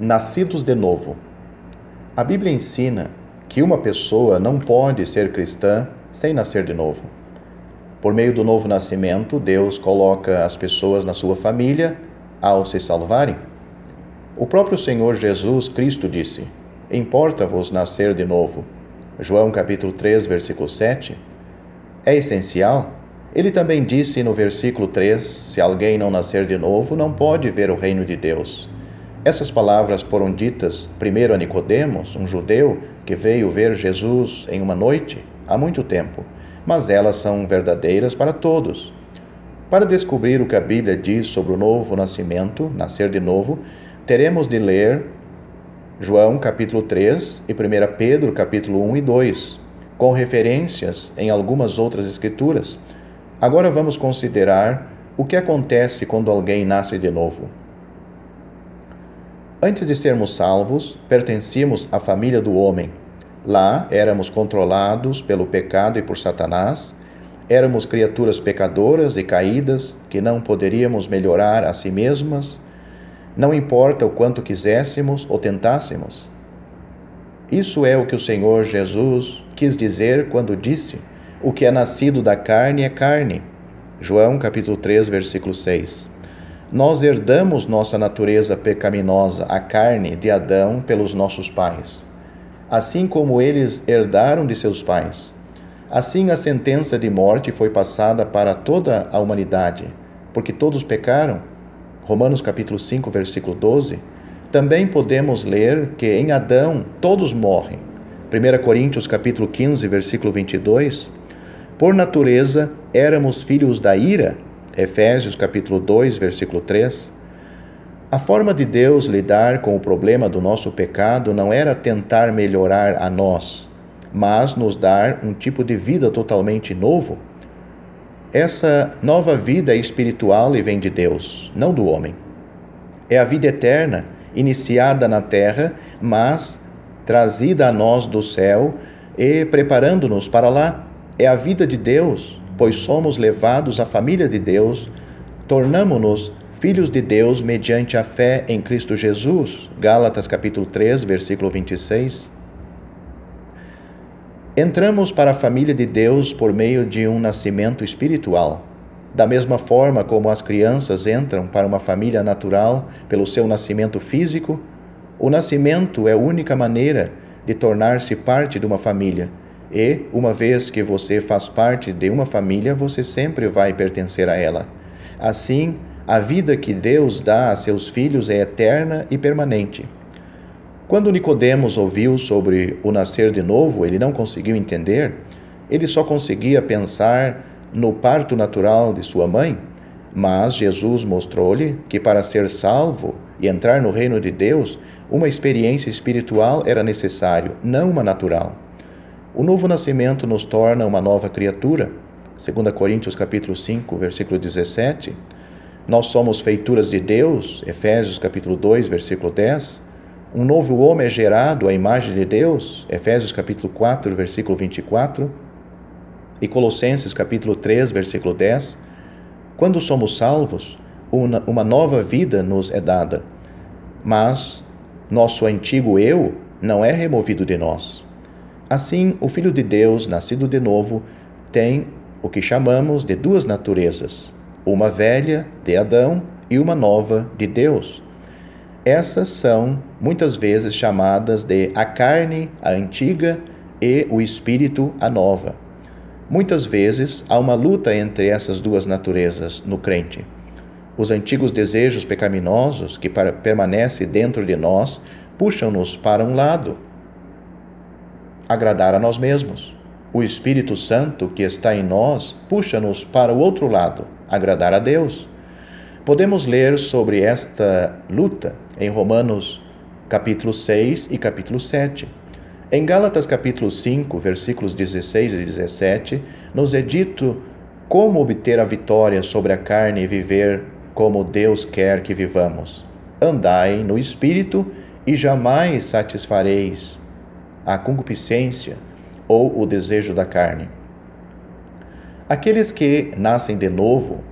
Nascidos de novo. A Bíblia ensina que uma pessoa não pode ser cristã sem nascer de novo. Por meio do novo nascimento, Deus coloca as pessoas na sua família ao se salvarem. O próprio Senhor Jesus Cristo disse: "Importa-vos nascer de novo." João capítulo 3, versículo 7. É essencial. Ele também disse no versículo 3: "Se alguém não nascer de novo, não pode ver o reino de Deus." Essas palavras foram ditas primeiro a Nicodemos, um judeu que veio ver Jesus em uma noite, há muito tempo, mas elas são verdadeiras para todos. Para descobrir o que a Bíblia diz sobre o novo nascimento, nascer de novo, teremos de ler João capítulo 3 e 1 Pedro capítulo 1 e 2, com referências em algumas outras escrituras. Agora vamos considerar o que acontece quando alguém nasce de novo. Antes de sermos salvos, pertencíamos à família do homem. Lá éramos controlados pelo pecado e por Satanás. Éramos criaturas pecadoras e caídas que não poderíamos melhorar a si mesmas, não importa o quanto quiséssemos ou tentássemos. Isso é o que o Senhor Jesus quis dizer quando disse: "O que é nascido da carne é carne." João capítulo 3, versículo 6. Nós herdamos nossa natureza pecaminosa, a carne de Adão, pelos nossos pais, assim como eles herdaram de seus pais. Assim a sentença de morte foi passada para toda a humanidade, porque todos pecaram. Romanos capítulo 5, versículo 12. Também podemos ler que em Adão todos morrem. 1 Coríntios capítulo 15, versículo 22. Por natureza éramos filhos da ira. Efésios capítulo 2, versículo 3. A forma de Deus lidar com o problema do nosso pecado não era tentar melhorar a nós, mas nos dar um tipo de vida totalmente novo. Essa nova vida é espiritual e vem de Deus, não do homem. É a vida eterna, iniciada na terra, mas trazida a nós do céu e preparando-nos para lá. É a vida de Deus, pois somos levados à família de Deus, tornamo-nos filhos de Deus mediante a fé em Cristo Jesus. Gálatas capítulo 3, versículo 26. Entramos para a família de Deus por meio de um nascimento espiritual. Da mesma forma como as crianças entram para uma família natural pelo seu nascimento físico, o nascimento é a única maneira de tornar-se parte de uma família. E, uma vez que você faz parte de uma família, você sempre vai pertencer a ela. Assim, a vida que Deus dá a seus filhos é eterna e permanente. Quando Nicodemos ouviu sobre o nascer de novo, ele não conseguiu entender. Ele só conseguia pensar no parto natural de sua mãe. Mas Jesus mostrou-lhe que para ser salvo e entrar no reino de Deus, uma experiência espiritual era necessário, não uma natural. O novo nascimento nos torna uma nova criatura. 2 Coríntios capítulo 5, versículo 17. Nós somos feituras de Deus. Efésios capítulo 2, versículo 10. Um novo homem é gerado à imagem de Deus. Efésios capítulo 4, versículo 24. E Colossenses capítulo 3, versículo 10. Quando somos salvos, uma nova vida nos é dada. Mas nosso antigo eu não é removido de nós. Assim, o Filho de Deus, nascido de novo, tem o que chamamos de duas naturezas, uma velha, de Adão, e uma nova, de Deus. Essas são, muitas vezes, chamadas de a carne, a antiga, e o espírito, a nova. Muitas vezes, há uma luta entre essas duas naturezas no crente. Os antigos desejos pecaminosos que permanecem dentro de nós puxam-nos para um lado, agradar a nós mesmos. O Espírito Santo que está em nós puxa-nos para o outro lado, agradar a Deus. Podemos ler sobre esta luta em Romanos capítulo 6 e capítulo 7. Em Gálatas capítulo 5, versículos 16 e 17, nos é dito como obter a vitória sobre a carne e viver como Deus quer que vivamos. Andai no Espírito e jamais satisfareis a concupiscência ou o desejo da carne. Aqueles que nascem de novo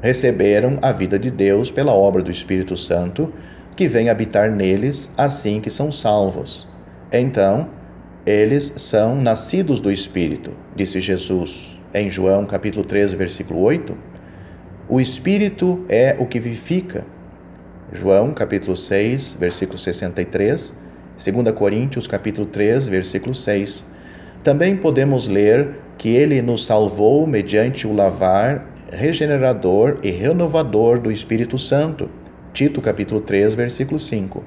receberam a vida de Deus pela obra do Espírito Santo, que vem habitar neles assim que são salvos. Então, eles são nascidos do Espírito, disse Jesus em João capítulo 13, versículo 8. O Espírito é o que vivifica. João capítulo 6, versículo 63, 2 Coríntios capítulo 3, versículo 6. Também podemos ler que ele nos salvou mediante o lavar regenerador e renovador do Espírito Santo. Tito capítulo 3, versículo 5.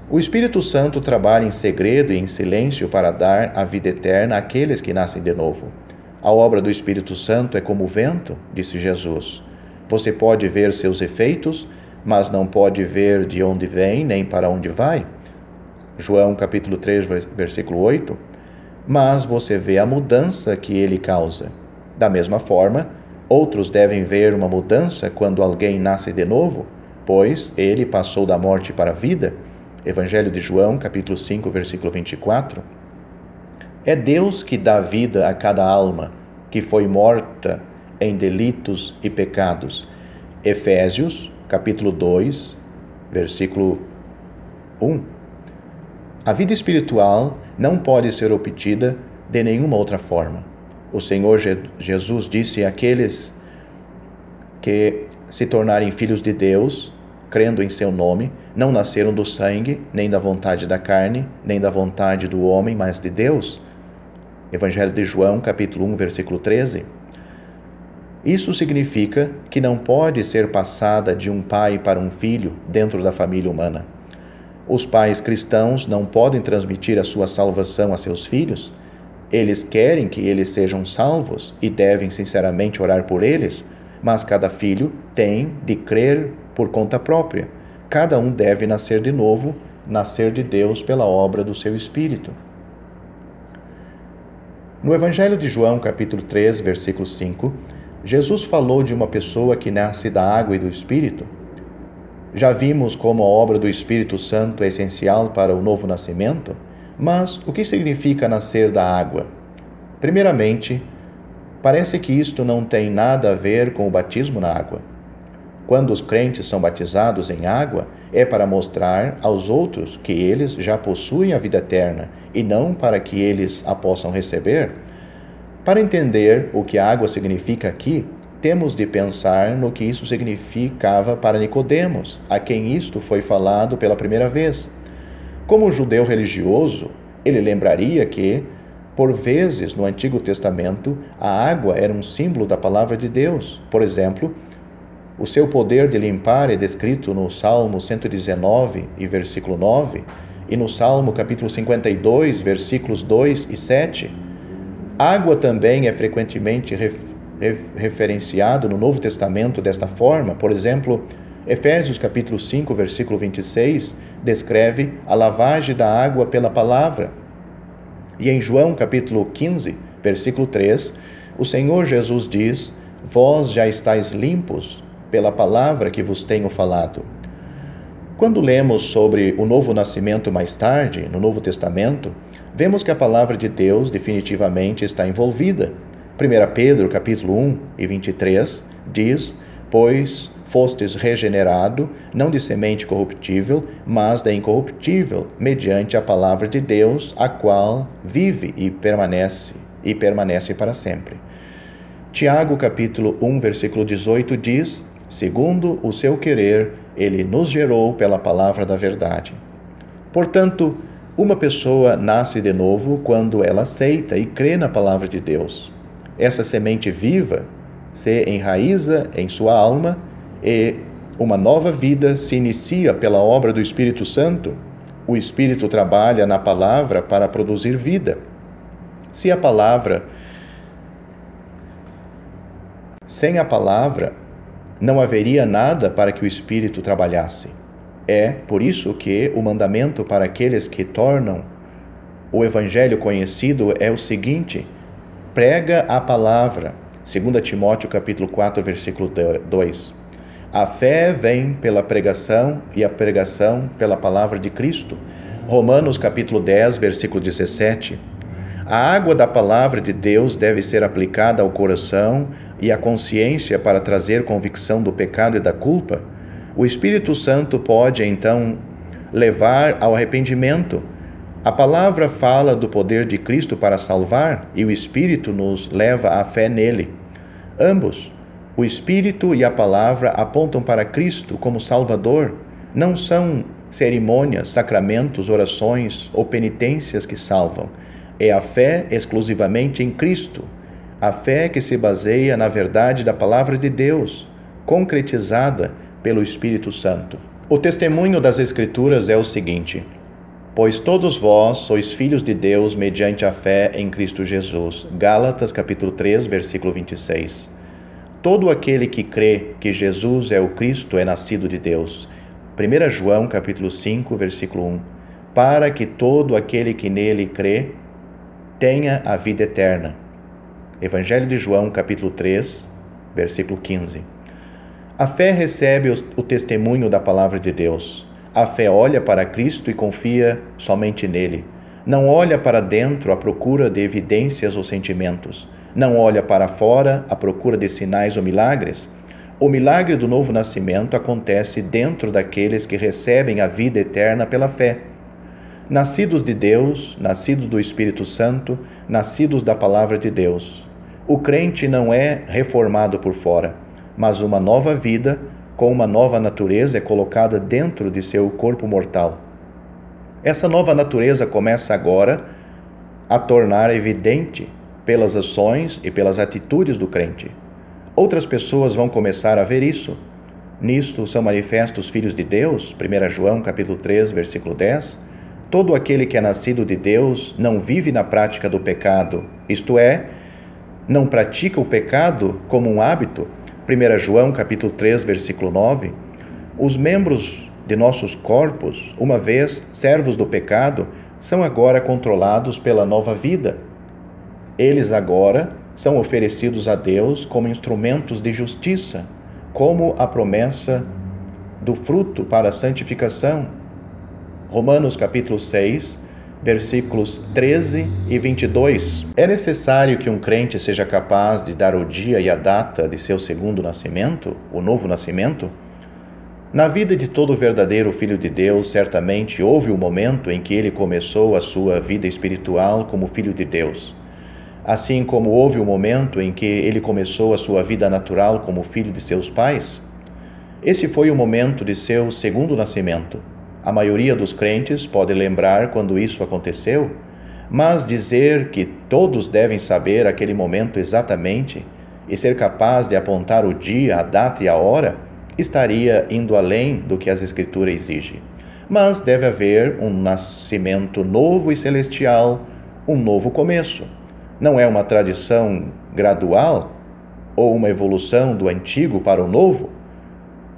O Espírito Santo trabalha em segredo e em silêncio para dar a vida eterna àqueles que nascem de novo. A obra do Espírito Santo é como o vento, disse Jesus. Você pode ver seus efeitos, mas não pode ver de onde vem nem para onde vai. João capítulo 3, versículo 8. Mas você vê a mudança que ele causa. Da mesma forma, outros devem ver uma mudança quando alguém nasce de novo, pois ele passou da morte para a vida. Evangelho de João, capítulo 5, versículo 24. É Deus que dá vida a cada alma que foi morta em delitos e pecados. Efésios, capítulo 2, versículo 1. A vida espiritual não pode ser obtida de nenhuma outra forma. O Senhor Jesus disse àqueles que se tornarem filhos de Deus, crendo em seu nome, não nasceram do sangue, nem da vontade da carne, nem da vontade do homem, mas de Deus. Evangelho de João, capítulo 1, versículo 13. Isso significa que não pode ser passada de um pai para um filho dentro da família humana. Os pais cristãos não podem transmitir a sua salvação a seus filhos. Eles querem que eles sejam salvos e devem sinceramente orar por eles, mas cada filho tem de crer por conta própria. Cada um deve nascer de novo, nascer de Deus pela obra do seu Espírito. No Evangelho de João, capítulo 3, versículo 5, Jesus falou de uma pessoa que nasce da água e do Espírito. Já vimos como a obra do Espírito Santo é essencial para o novo nascimento, mas o que significa nascer da água? Primeiramente, parece que isto não tem nada a ver com o batismo na água. Quando os crentes são batizados em água, é para mostrar aos outros que eles já possuem a vida eterna e não para que eles a possam receber. Para entender o que a água significa aqui, temos de pensar no que isso significava para Nicodemos, a quem isto foi falado pela primeira vez. Como judeu religioso, ele lembraria que, por vezes, no Antigo Testamento, a água era um símbolo da palavra de Deus. Por exemplo, o seu poder de limpar é descrito no Salmo 119, e versículo 9, e no Salmo capítulo 52, versículos 2 e 7. Água também é frequentemente referenciado no Novo Testamento desta forma. Por exemplo, Efésios capítulo 5, versículo 26, descreve a lavagem da água pela palavra. E em João capítulo 15, versículo 3, o Senhor Jesus diz: vós já estáis limpos pela palavra que vos tenho falado. Quando lemos sobre o novo nascimento mais tarde, no Novo Testamento, vemos que a palavra de Deus definitivamente está envolvida. 1 Pedro, capítulo 1 e 23, diz: pois fostes regenerado, não de semente corruptível, mas da incorruptível, mediante a palavra de Deus, a qual vive e permanece para sempre. Tiago, capítulo 1, versículo 18, diz: segundo o seu querer, ele nos gerou pela palavra da verdade. Portanto, uma pessoa nasce de novo quando ela aceita e crê na palavra de Deus. Essa semente viva se enraiza em sua alma e uma nova vida se inicia pela obra do Espírito Santo. O Espírito trabalha na palavra para produzir vida. Sem a palavra, não haveria nada para que o Espírito trabalhasse. É por isso que o mandamento para aqueles que tornam o Evangelho conhecido é o seguinte: prega a palavra. 2 Timóteo capítulo 4, versículo 2. A fé vem pela pregação e a pregação pela palavra de Cristo. Romanos capítulo 10, versículo 17. A água da palavra de Deus deve ser aplicada ao coração e à consciência para trazer convicção do pecado e da culpa. O Espírito Santo pode, então, levar ao arrependimento. A palavra fala do poder de Cristo para salvar e o Espírito nos leva à fé nele. Ambos, o Espírito e a palavra, apontam para Cristo como Salvador. Não são cerimônias, sacramentos, orações ou penitências que salvam. É a fé exclusivamente em Cristo. A fé que se baseia na verdade da palavra de Deus, concretizada pelo Espírito Santo. O testemunho das Escrituras é o seguinte: pois todos vós sois filhos de Deus mediante a fé em Cristo Jesus. Gálatas capítulo 3, versículo 26. Todo aquele que crê que Jesus é o Cristo é nascido de Deus. 1 João capítulo 5, versículo 1. Para que todo aquele que nele crê tenha a vida eterna. Evangelho de João capítulo 3, versículo 15. A fé recebe o testemunho da palavra de Deus. A fé olha para Cristo e confia somente nele. Não olha para dentro à procura de evidências ou sentimentos. Não olha para fora à procura de sinais ou milagres. O milagre do novo nascimento acontece dentro daqueles que recebem a vida eterna pela fé. Nascidos de Deus, nascidos do Espírito Santo, nascidos da palavra de Deus. O crente não é reformado por fora, mas uma nova vida com uma nova natureza é colocada dentro de seu corpo mortal. Essa nova natureza começa agora a tornar evidente pelas ações e pelas atitudes do crente. Outras pessoas vão começar a ver isso. Nisto são manifestos os filhos de Deus, 1 João capítulo 3, versículo 10. Todo aquele que é nascido de Deus não vive na prática do pecado, isto é, não pratica o pecado como um hábito. 1 João capítulo 3, versículo 9. Os membros de nossos corpos, uma vez servos do pecado, são agora controlados pela nova vida. Eles agora são oferecidos a Deus como instrumentos de justiça, como a promessa do fruto para a santificação. Romanos capítulo 6, versículos 13 e 22. É necessário que um crente seja capaz de dar o dia e a data de seu segundo nascimento, o novo nascimento? Na vida de todo verdadeiro filho de Deus, certamente houve um momento em que ele começou a sua vida espiritual como filho de Deus. Assim como houve um momento em que ele começou a sua vida natural como filho de seus pais. Esse foi o momento de seu segundo nascimento. A maioria dos crentes pode lembrar quando isso aconteceu, mas dizer que todos devem saber aquele momento exatamente e ser capaz de apontar o dia, a data e a hora, estaria indo além do que as Escrituras exigem. Mas deve haver um nascimento novo e celestial, um novo começo. Não é uma tradição gradual ou uma evolução do antigo para o novo?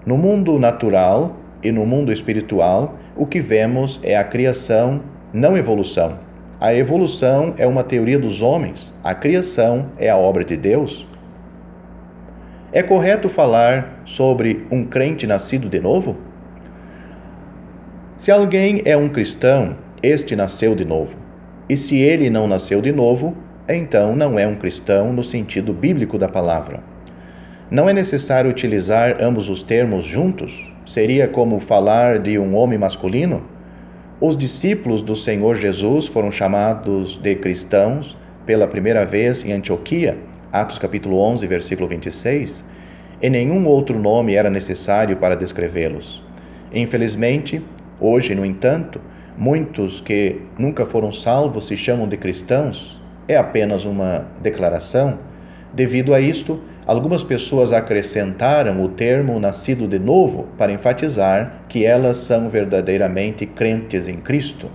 No mundo natural e no mundo espiritual, o que vemos é a criação, não evolução. A evolução é uma teoria dos homens, a criação é a obra de Deus. É correto falar sobre um crente nascido de novo? Se alguém é um cristão, este nasceu de novo. E se ele não nasceu de novo, então não é um cristão no sentido bíblico da palavra. Não é necessário utilizar ambos os termos juntos? Seria como falar de um homem masculino? Os discípulos do Senhor Jesus foram chamados de cristãos pela primeira vez em Antioquia, Atos capítulo 11, versículo 26, e nenhum outro nome era necessário para descrevê-los. Infelizmente, hoje, no entanto, muitos que nunca foram salvos se chamam de cristãos. É apenas uma declaração. Devido a isto, algumas pessoas acrescentaram o termo nascido de novo para enfatizar que elas são verdadeiramente crentes em Cristo.